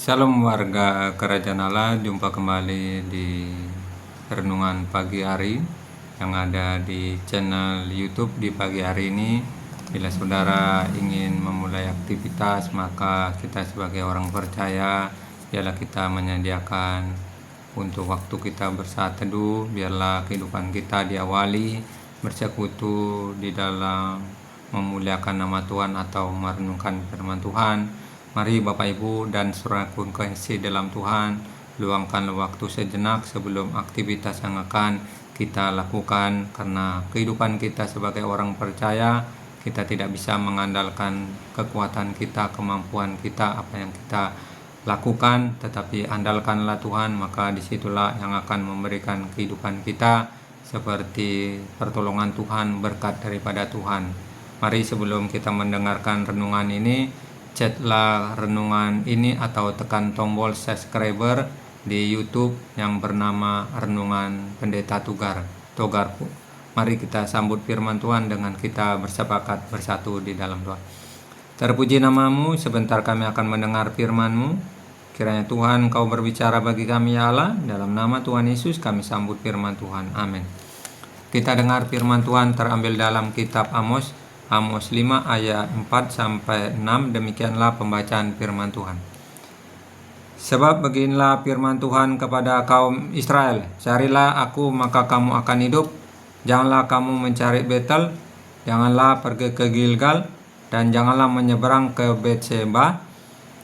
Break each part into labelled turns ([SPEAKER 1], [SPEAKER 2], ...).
[SPEAKER 1] Salam warga Kerajaan Allah, jumpa kembali di renungan pagi hari yang ada di channel YouTube di pagi hari ini. Bila saudara ingin memulai aktivitas, maka kita sebagai orang percaya, biarlah kita menyediakan untuk waktu kita bersaat teduh, biarlah kehidupan kita diawali bersekutu di dalam memuliakan nama Tuhan atau merenungkan firman Tuhan. Mari Bapak Ibu dan saudaraku kasih dalam Tuhan, luangkan waktu sejenak sebelum aktivitas yang akan kita lakukan, karena kehidupan kita sebagai orang percaya, kita tidak bisa mengandalkan kekuatan kita, kemampuan kita, apa yang kita lakukan, tetapi andalkanlah Tuhan, maka disitulah yang akan memberikan kehidupan kita seperti pertolongan Tuhan, berkat daripada Tuhan. Mari sebelum kita mendengarkan renungan ini, chatlah renungan ini atau tekan tombol subscriber di YouTube yang bernama Renungan Pendeta Togarku. Mari kita sambut firman Tuhan dengan kita bersepakat bersatu di dalam doa. Terpuji namamu, sebentar kami akan mendengar firman-Mu. Kiranya Tuhan Kau berbicara bagi kami ya Allah. Dalam nama Tuhan Yesus kami sambut firman Tuhan. Amin. Kita dengar firman Tuhan terambil dalam kitab Amos 5 ayat 4-6. Demikianlah pembacaan firman Tuhan. Sebab beginilah firman Tuhan kepada kaum Israel, carilah aku maka kamu akan hidup. Janganlah kamu mencari Betel, janganlah pergi ke Gilgal, dan janganlah menyeberang ke Betseba.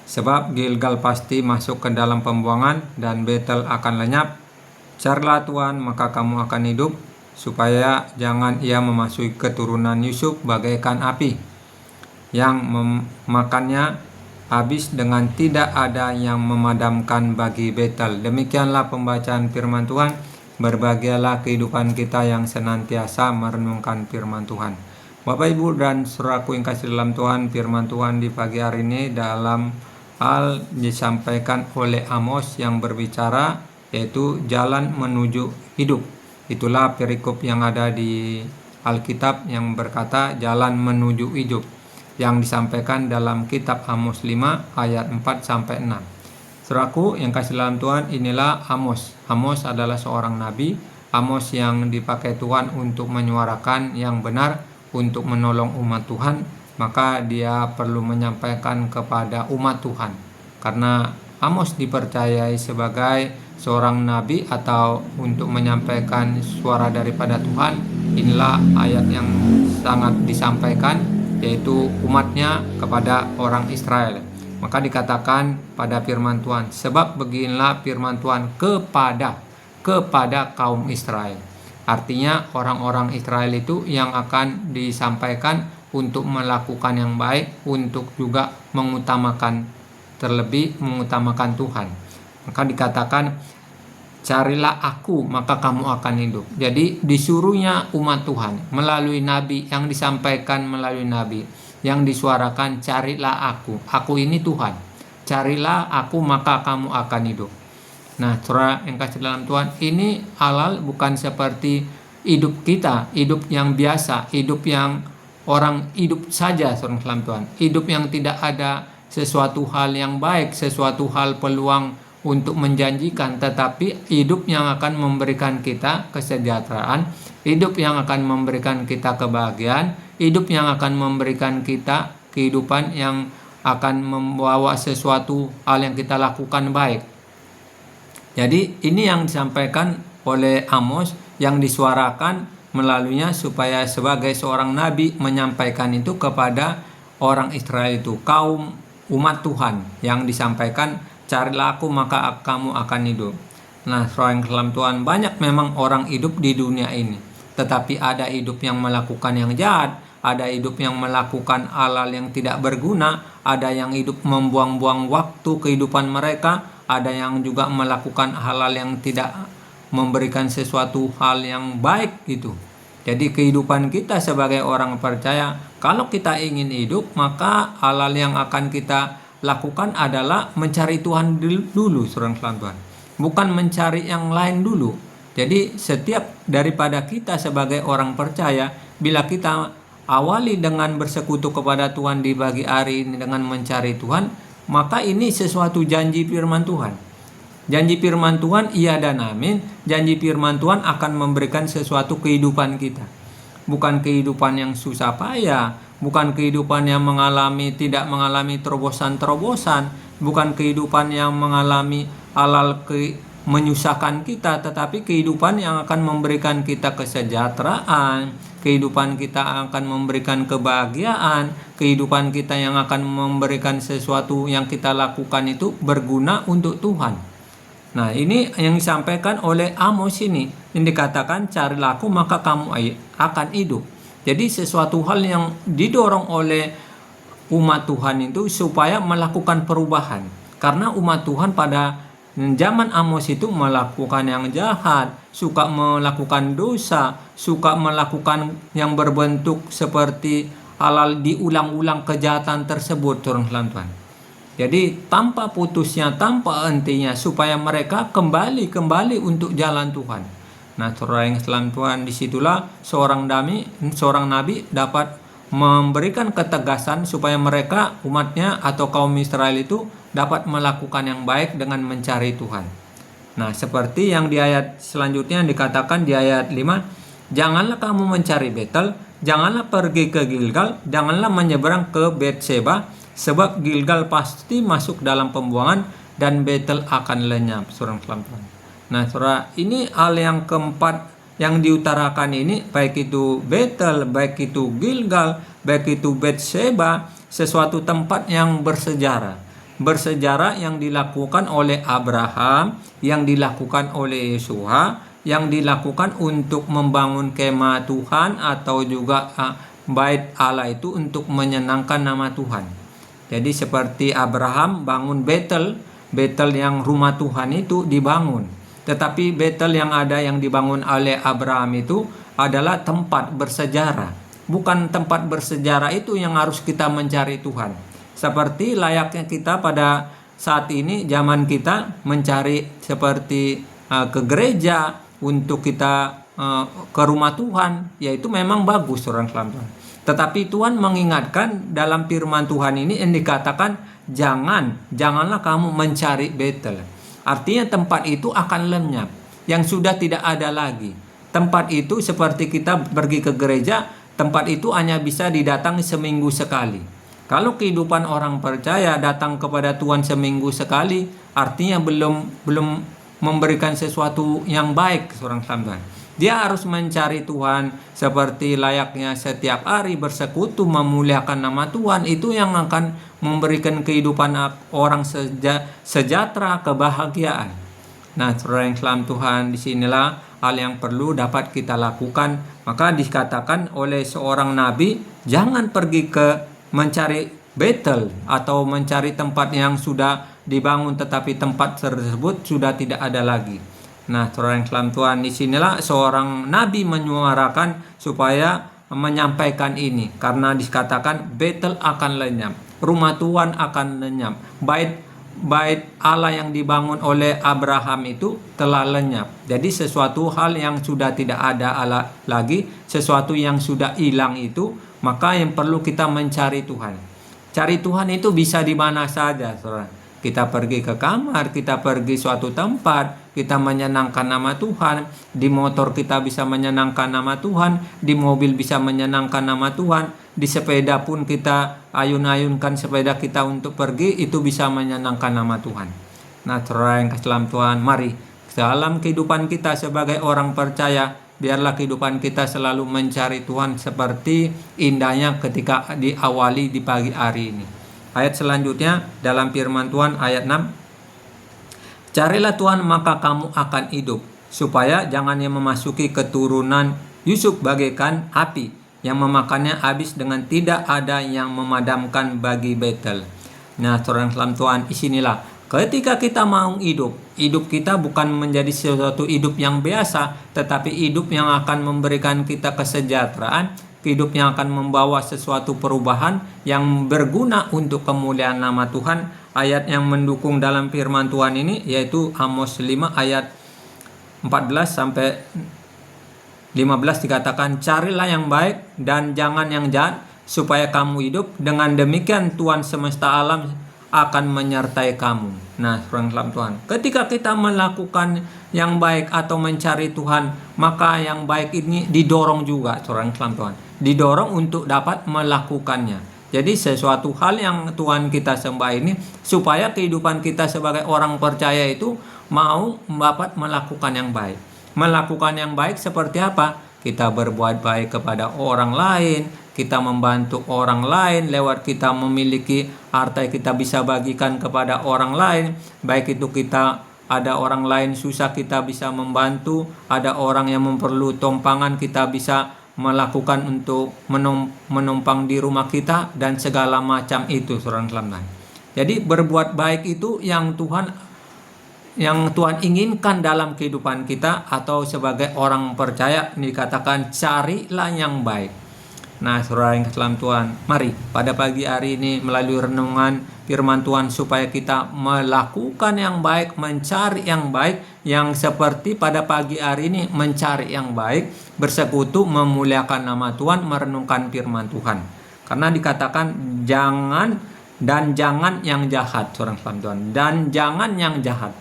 [SPEAKER 1] Sebab Gilgal pasti masuk ke dalam pembuangan dan Betel akan lenyap. Carilah Tuhan maka kamu akan hidup, supaya jangan ia memasuki keturunan Yusuf bagaikan api yang memakannya habis dengan tidak ada yang memadamkan bagi Betel. Demikianlah pembacaan firman Tuhan. Berbahagialah kehidupan kita yang senantiasa merenungkan firman Tuhan. Bapak Ibu dan saudaraku yang kasih dalam Tuhan, firman Tuhan di pagi hari ini dalam hal disampaikan oleh Amos yang berbicara, yaitu jalan menuju hidup. Itulah perikop yang ada di Alkitab yang berkata jalan menuju hidup, yang disampaikan dalam kitab Amos 5 ayat 4-6. Saudaraku yang kasih dalam Tuhan, inilah Amos. Amos adalah seorang nabi. Amos yang dipakai Tuhan untuk menyuarakan yang benar, untuk menolong umat Tuhan. Maka dia perlu menyampaikan kepada umat Tuhan, karena Amos dipercayai sebagai seorang nabi atau untuk menyampaikan suara daripada Tuhan. Inilah ayat yang sangat disampaikan, yaitu umatnya kepada orang Israel. Maka dikatakan pada firman Tuhan, sebab beginilah firman Tuhan kepada kaum Israel. Artinya orang-orang Israel itu yang akan disampaikan untuk melakukan yang baik, untuk juga mengutamakan Tuhan. Maka dikatakan, carilah aku maka kamu akan hidup. Jadi disuruhnya umat Tuhan melalui nabi, yang disampaikan melalui nabi, yang disuarakan, carilah aku ini Tuhan, carilah aku maka kamu akan hidup. Nah, saudara yang kasih dalam Tuhan, ini halal bukan seperti hidup kita, hidup yang biasa, hidup yang orang hidup saja, saudara dalam Tuhan, hidup yang tidak ada sesuatu hal yang baik, sesuatu hal peluang untuk menjanjikan, tetapi hidup yang akan memberikan kita kesejahteraan, hidup yang akan memberikan kita kebahagiaan, hidup yang akan memberikan kita kehidupan yang akan membawa sesuatu hal yang kita lakukan baik. Jadi ini yang disampaikan oleh Amos, yang disuarakan melaluinya supaya sebagai seorang nabi menyampaikan itu kepada orang Israel itu, kaum umat Tuhan, yang disampaikan, carilah aku maka kamu akan hidup. Nah, saudara yang dalam Tuhan, banyak memang orang hidup di dunia ini, tetapi ada hidup yang melakukan yang jahat, ada hidup yang melakukan hal-hal yang tidak berguna, ada yang hidup membuang-buang waktu kehidupan mereka, ada yang juga melakukan hal-hal yang tidak memberikan sesuatu hal yang baik gitu. Jadi kehidupan kita sebagai orang percaya, kalau kita ingin hidup, maka hal-hal yang akan kita lakukan adalah mencari Tuhan dulu, saudara Tuhan, bukan mencari yang lain dulu. Jadi setiap daripada kita sebagai orang percaya, bila kita awali dengan bersekutu kepada Tuhan di pagi hari ini dengan mencari Tuhan, maka ini sesuatu janji firman Tuhan. Janji firman Tuhan iya dan amin. Janji firman Tuhan akan memberikan sesuatu kehidupan kita. Bukan kehidupan yang susah payah, bukan kehidupan yang tidak mengalami terobosan-terobosan, bukan kehidupan yang mengalami hal-hal menyusahkan kita, tetapi kehidupan yang akan memberikan kita kesejahteraan, kehidupan kita akan memberikan kebahagiaan, kehidupan kita yang akan memberikan sesuatu yang kita lakukan itu berguna untuk Tuhan. Nah, ini yang disampaikan oleh Amos ini, yang dikatakan carilah aku maka kamu akan hidup. Jadi sesuatu hal yang didorong oleh umat Tuhan itu supaya melakukan perubahan. Karena umat Tuhan pada zaman Amos itu melakukan yang jahat, suka melakukan dosa, suka melakukan yang berbentuk seperti halal diulang-ulang kejahatan tersebut, Tuhan. Jadi tanpa putusnya, tanpa hentinya, supaya mereka kembali untuk jalan Tuhan. Nah, saudara yang selam Tuhan, disitulah seorang nabi dapat memberikan ketegasan supaya mereka, umatnya atau kaum Israel itu dapat melakukan yang baik dengan mencari Tuhan. Nah, seperti yang di ayat selanjutnya dikatakan di ayat 5, janganlah kamu mencari Betel, janganlah pergi ke Gilgal, janganlah menyeberang ke Betseba, sebab Gilgal pasti masuk dalam pembuangan dan Betel akan lenyap. Nah, saudara, ini hal yang keempat yang diutarakan ini, baik itu Betel, baik itu Gilgal, baik itu Betseba, sesuatu tempat yang bersejarah. Bersejarah yang dilakukan oleh Abraham, yang dilakukan oleh Yeshua, yang dilakukan untuk membangun kemah Tuhan atau juga bait Allah itu untuk menyenangkan nama Tuhan. Jadi seperti Abraham bangun Betel yang rumah Tuhan itu dibangun. Tetapi Betel yang dibangun oleh Abraham itu adalah tempat bersejarah. Bukan tempat bersejarah itu yang harus kita mencari Tuhan. Seperti layaknya kita pada saat ini, zaman kita mencari seperti ke gereja untuk kita ke rumah Tuhan, yaitu memang bagus orang Tuhan. Tetapi Tuhan mengingatkan dalam firman Tuhan ini yang dikatakan janganlah kamu mencari Betel. Artinya tempat itu akan lenyap, yang sudah tidak ada lagi. Tempat itu seperti kita pergi ke gereja, tempat itu hanya bisa didatangi seminggu sekali. Kalau kehidupan orang percaya datang kepada Tuhan seminggu sekali, artinya belum memberikan sesuatu yang baik seorang Tuhan. Dia harus mencari Tuhan seperti layaknya setiap hari bersekutu memuliakan nama Tuhan. Itu yang akan memberikan kehidupan orang sejahtera, kebahagiaan. Nah, saudara yang selam Tuhan, disinilah hal yang perlu dapat kita lakukan. Maka dikatakan oleh seorang nabi, jangan pergi ke mencari Betel atau mencari tempat yang sudah dibangun tetapi tempat tersebut sudah tidak ada lagi. Nah, saudara yang selam Tuhan, disinilah seorang nabi menyuarakan supaya menyampaikan ini, karena dikatakan Betel akan lenyap, rumah Tuhan akan lenyap, bait Allah yang dibangun oleh Abraham itu telah lenyap. Jadi sesuatu hal yang sudah tidak ada Allah lagi, sesuatu yang sudah hilang itu, maka yang perlu kita mencari Tuhan. Cari Tuhan itu bisa di mana saja, saudara. Kita pergi ke kamar, kita pergi suatu tempat, kita menyenangkan nama Tuhan. Di motor kita bisa menyenangkan nama Tuhan, di mobil bisa menyenangkan nama Tuhan, di sepeda pun kita ayun-ayunkan sepeda kita untuk pergi, itu bisa menyenangkan nama Tuhan. Nah, saudara yang kasih Tuhan, mari dalam kehidupan kita sebagai orang percaya, biarlah kehidupan kita selalu mencari Tuhan seperti indahnya ketika diawali di pagi hari ini. Ayat selanjutnya dalam firman Tuhan ayat 6. Carilah Tuhan maka kamu akan hidup, supaya jangan yang memasuki keturunan Yusuf bagaikan api yang memakannya habis dengan tidak ada yang memadamkan bagi Betel. Nah, saudara selam Tuhan, isinilah ketika kita mau hidup kita bukan menjadi sesuatu hidup yang biasa, tetapi hidup yang akan memberikan kita kesejahteraan, hidup yang akan membawa sesuatu perubahan yang berguna untuk kemuliaan nama Tuhan. Ayat yang mendukung dalam firman Tuhan ini yaitu Amos 5 ayat 14 sampai 15 dikatakan, carilah yang baik dan jangan yang jahat supaya kamu hidup. Dengan demikian Tuhan semesta alam akan menyertai kamu. Nah, saudara Tuhan, ketika kita melakukan yang baik atau mencari Tuhan, maka yang baik ini didorong juga, saudara Tuhan, didorong untuk dapat melakukannya. Jadi sesuatu hal yang Tuhan kita sembah ini supaya kehidupan kita sebagai orang percaya itu mau dapat melakukan yang baik. Melakukan yang baik seperti apa? Kita berbuat baik kepada orang lain, kita membantu orang lain lewat kita memiliki harta yang kita bisa bagikan kepada orang lain. Baik itu kita ada orang lain susah, kita bisa membantu, ada orang yang memerlukan tumpangan, kita bisa melakukan untuk menumpang di rumah kita dan segala macam itu, saudara sekalian. Jadi berbuat baik itu yang Tuhan inginkan dalam kehidupan kita, atau sebagai orang percaya dikatakan carilah yang baik. Nah, saudara yang dalam Tuhan, mari pada pagi hari ini melalui renungan firman Tuhan supaya kita melakukan yang baik, mencari yang baik, yang seperti pada pagi hari ini mencari yang baik, bersekutu memuliakan nama Tuhan, merenungkan firman Tuhan. Karena dikatakan jangan yang jahat, saudara Tuhan, dan jangan yang jahat.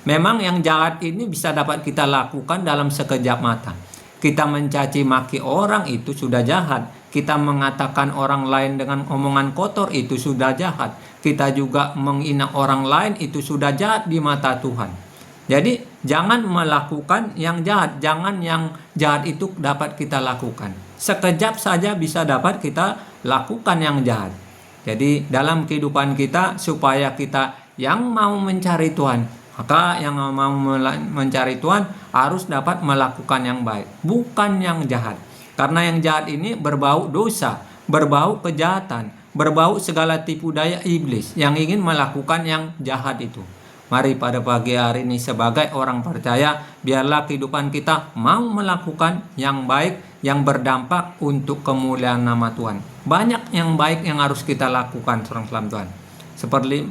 [SPEAKER 1] Memang yang jahat ini bisa dapat kita lakukan dalam sekejap mata. Kita mencaci maki orang itu sudah jahat. Kita mengatakan orang lain dengan omongan kotor itu sudah jahat. Kita juga menghina orang lain itu sudah jahat di mata Tuhan. Jadi jangan melakukan yang jahat. Jangan yang jahat itu dapat kita lakukan. Sekejap saja bisa dapat kita lakukan yang jahat. Jadi dalam kehidupan kita supaya kita yang mau mencari Tuhan, maka yang mau mencari Tuhan harus dapat melakukan yang baik, bukan yang jahat. Karena yang jahat ini berbau dosa, berbau kejahatan, berbau segala tipu daya iblis yang ingin melakukan yang jahat itu. Mari pada pagi hari ini sebagai orang percaya, biarlah kehidupan kita mau melakukan yang baik, yang berdampak untuk kemuliaan nama Tuhan. Banyak yang baik yang harus kita lakukan, saudara Tuhan. Seperti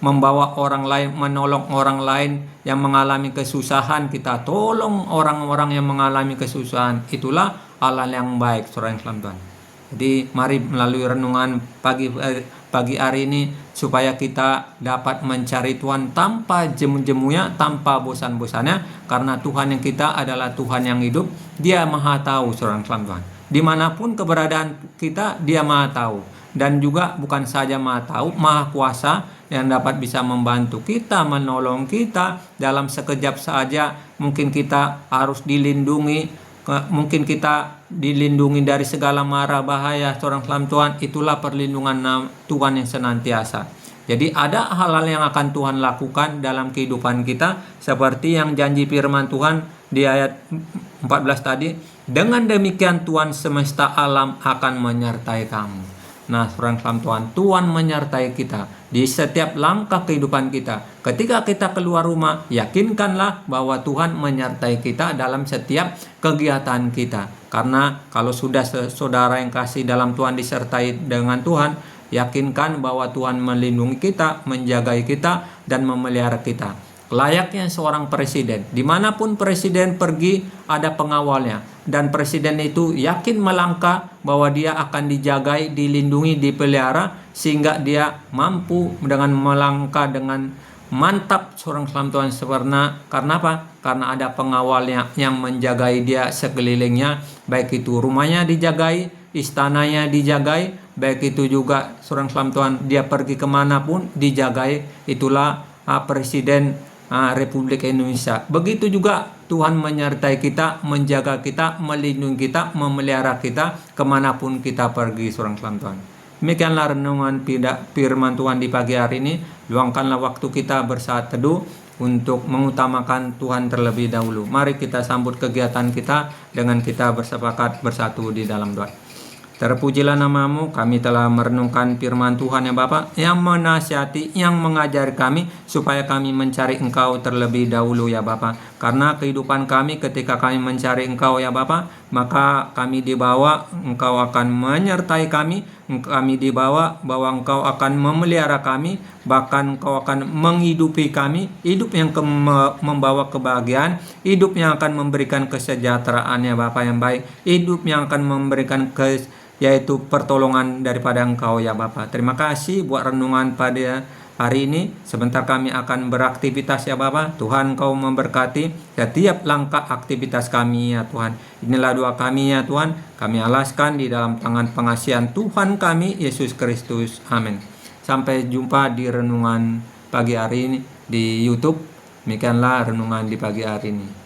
[SPEAKER 1] membawa orang lain, menolong orang lain yang mengalami kesusahan, kita tolong orang-orang yang mengalami kesusahan. Itulah hal yang baik, saudara Tuhan. Jadi mari melalui renungan pagi hari ini supaya kita dapat mencari Tuhan tanpa jemu-jemunya, tanpa bosan-bosannya, karena Tuhan yang kita adalah Tuhan yang hidup. Dia maha tahu, saudara Tuhan. Dimanapun keberadaan kita, Dia maha tahu. Dan juga bukan saja maha tahu, maha kuasa yang dapat bisa membantu kita, menolong kita dalam sekejap saja. Mungkin kita harus dilindungi, mungkin kita dilindungi dari segala mara bahaya, seorang Tuhan. Itulah perlindungan Tuhan yang senantiasa. Jadi ada hal-hal yang akan Tuhan lakukan dalam kehidupan kita, seperti yang janji firman Tuhan di ayat 14 tadi. Dengan demikian Tuhan semesta alam akan menyertai kamu. Nah, Tuhan menyertai kita di setiap langkah kehidupan kita. Ketika kita keluar rumah, yakinkanlah bahwa Tuhan menyertai kita dalam setiap kegiatan kita. Karena kalau sudah saudara yang kasih dalam Tuhan disertai dengan Tuhan, yakinkan bahwa Tuhan melindungi kita, menjaga kita, dan memelihara kita. Layaknya seorang presiden, dimanapun presiden pergi ada pengawalnya, dan presiden itu yakin melangkah bahwa dia akan dijagai, dilindungi, dipelihara, sehingga dia mampu dengan melangkah dengan mantap, seorang Tuhan. Karena apa? Karena ada pengawalnya yang menjagai dia sekelilingnya, baik itu rumahnya dijagai, istananya dijagai, baik itu juga seorang Tuhan dia pergi kemanapun dijagai. Itulah presiden Republik Indonesia. Begitu juga Tuhan menyertai kita, menjaga kita, melindungi kita, memelihara kita kemanapun kita pergi, seorang Tuhan. Demikianlah renungan firman Tuhan di pagi hari ini. Luangkanlah waktu kita bersaat teduh untuk mengutamakan Tuhan terlebih dahulu. Mari kita sambut kegiatan kita dengan kita bersepakat bersatu di dalam doa. Terpujilah namamu, kami telah merenungkan firman Tuhan ya Bapa, yang menasihati, yang mengajari kami supaya kami mencari Engkau terlebih dahulu ya Bapa. Karena kehidupan kami ketika kami mencari Engkau ya Bapa, maka kami dibawa, Engkau akan menyertai kami dibawa bahwa Engkau akan memelihara kami, bahkan Engkau akan menghidupi kami, hidup yang membawa kebahagiaan, hidup yang akan memberikan kesejahteraan ya Bapa yang baik, hidup yang akan memberikan yaitu pertolongan daripada Engkau ya Bapa. Terima kasih buat renungan pada hari ini. Sebentar kami akan beraktivitas ya Bapa. Tuhan Kau memberkati setiap langkah aktivitas kami ya Tuhan. Inilah doa kami ya Tuhan. Kami alaskan di dalam tangan pengasihan Tuhan kami Yesus Kristus. Amin. Sampai jumpa di renungan pagi hari ini di YouTube. Demikianlah renungan di pagi hari ini.